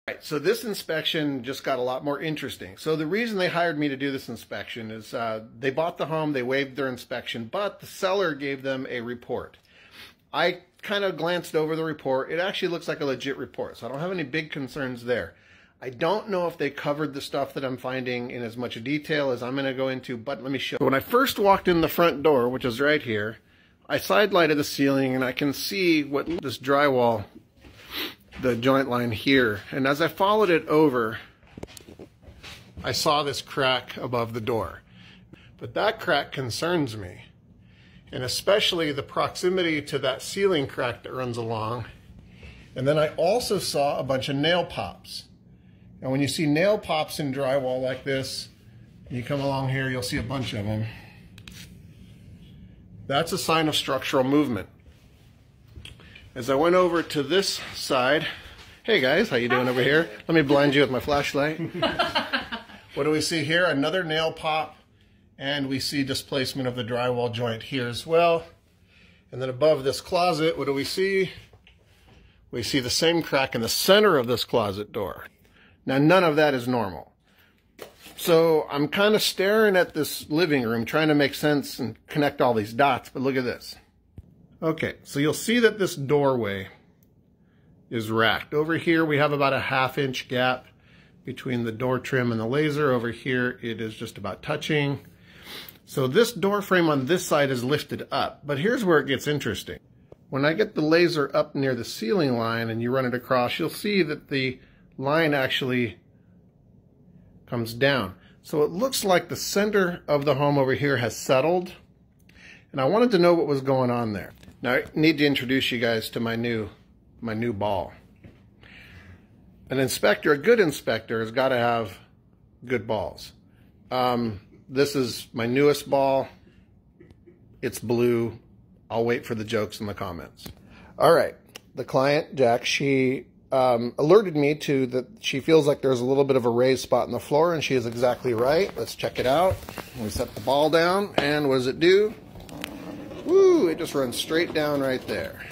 Right, so this inspection just got a lot more interesting. So the reason they hired me to do this inspection is they bought the home, they waived their inspection, but the seller gave them a report. I kind of glanced over the report. It actually looks like a legit report, so I don't have any big concerns there. I don't know if they covered the stuff that I'm finding in as much detail as I'm going to go into, but let me show you. When I first walked in the front door, which is right here, I side-lighted the ceiling and I can see what this drywall, the joint line here, and as I followed it over, I saw this crack above the door. But that crack concerns me, and especially the proximity to that ceiling crack that runs along. And then I also saw a bunch of nail pops. And when you see nail pops in drywall like this, you come along here, you'll see a bunch of them. That's a sign of structural movement. As I went over to this side, hey guys, how you doing over here? Let me blind you with my flashlight. What do we see here? Another nail pop, and we see displacement of the drywall joint here as well. And then above this closet, what do we see? We see the same crack in the center of this closet door. Now, none of that is normal. So I'm kind of staring at this living room, trying to make sense and connect all these dots, but look at this. Okay, so you'll see that this doorway is racked. Over here, we have about a 1/2 inch gap between the door trim and the laser. Over here, it is just about touching. So this door frame on this side is lifted up, but here's where it gets interesting. When I get the laser up near the ceiling line and you run it across, you'll see that the line actually comes down. So it looks like the center of the home over here has settled, and I wanted to know what was going on there. Now I need to introduce you guys to my new ball. An inspector, a good inspector, has got to have good balls. This is my newest ball. It's blue. I'll wait for the jokes in the comments. All right, the client, Jack, she alerted me to that she feels like there's a little bit of a raised spot in the floor, and she is exactly right. Let's check it out. We set the ball down, and what does it do? Woo, it just runs straight down right there.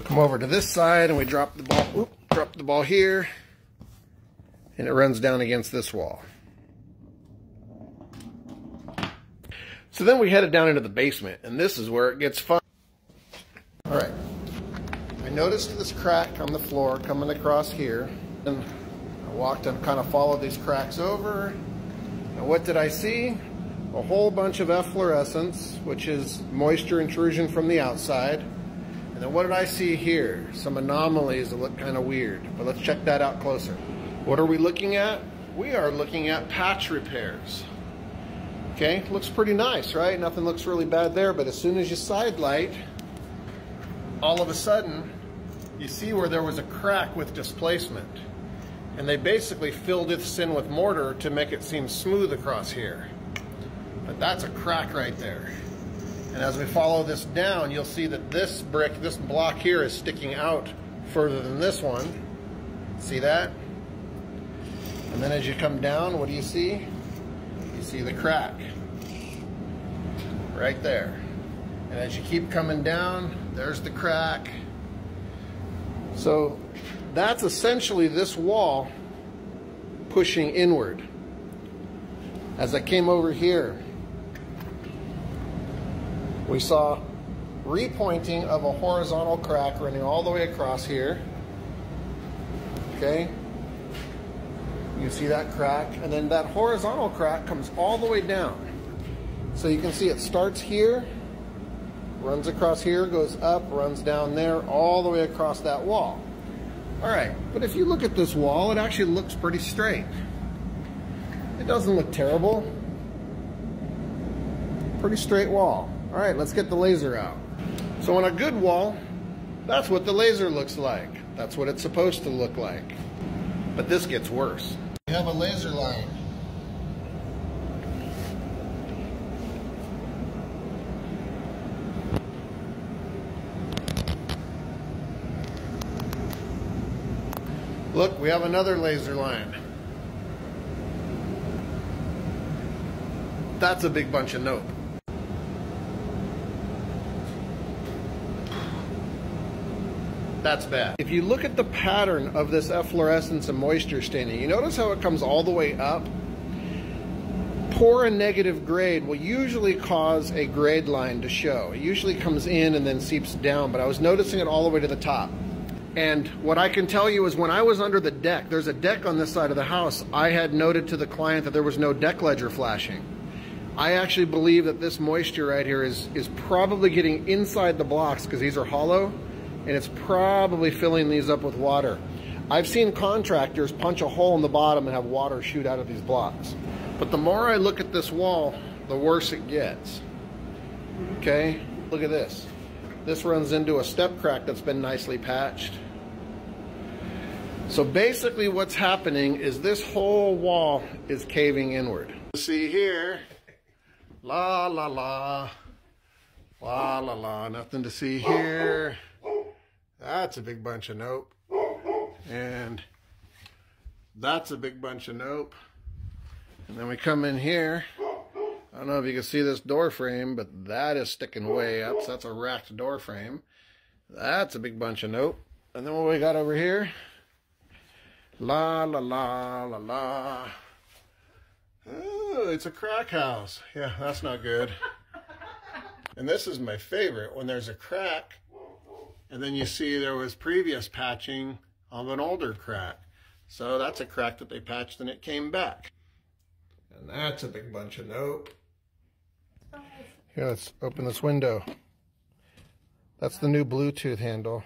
Come over to this side, and we drop the ball. Whoop, drop the ball here, and it runs down against this wall. So then we headed down into the basement, and this is where it gets fun. All right. I noticed this crack on the floor coming across here, and I walked and kind of followed these cracks over. And what did I see? A whole bunch of efflorescence, which is moisture intrusion from the outside. And then what did I see here? Some anomalies that look kind of weird, but let's check that out closer. What are we looking at? We are looking at patch repairs. Okay, looks pretty nice, right? Nothing looks really bad there, but as soon as you side light, all of a sudden, you see where there was a crack with displacement. And they basically filled this in with mortar to make it seem smooth across here. But that's a crack right there. And as we follow this down, you'll see that this brick, this block here is sticking out further than this one. See that? And then as you come down, what do you see? You see the crack right there. And as you keep coming down, there's the crack. So that's essentially this wall pushing inward. As I came over here, we saw repointing of a horizontal crack running all the way across here. Okay? You see that crack, and then that horizontal crack comes all the way down. So you can see it starts here, runs across here, goes up, runs down there, all the way across that wall. All right, but if you look at this wall, it actually looks pretty straight. It doesn't look terrible. Pretty straight wall. All right, let's get the laser out. So on a good wall, that's what the laser looks like. That's what it's supposed to look like. But this gets worse. We have a laser line. Look, we have another laser line. That's a big bunch of nope. that's bad. If you look at the pattern of this efflorescence and moisture staining, you notice how it comes all the way up? Poor and negative grade will usually cause a grade line to show. It usually comes in and then seeps down, but I was noticing it all the way to the top. And what I can tell you is when I was under the deck, there's a deck on this side of the house, I had noted to the client that there was no deck ledger flashing. I actually believe that this moisture right here is probably getting inside the blocks because these are hollow, and it's probably filling these up with water. I've seen contractors punch a hole in the bottom and have water shoot out of these blocks. But the more I look at this wall, the worse it gets. Okay, look at this. This runs into a step crack that's been nicely patched. So basically what's happening is this whole wall is caving inward. See here, la la la, la la la, nothing to see here. That's a big bunch of nope. And that's a big bunch of nope. And then we come in here. I don't know if you can see this door frame, but that is sticking way up. So that's a racked door frame. That's a big bunch of nope. And then what we got over here? La la la la la. Oh, it's a crack house. Yeah, that's not good. And this is my favorite, when there's a crack and then you see there was previous patching of an older crack. So that's a crack that they patched and it came back. And that's a big bunch of nope. Here, let's open this window. That's the new Bluetooth handle.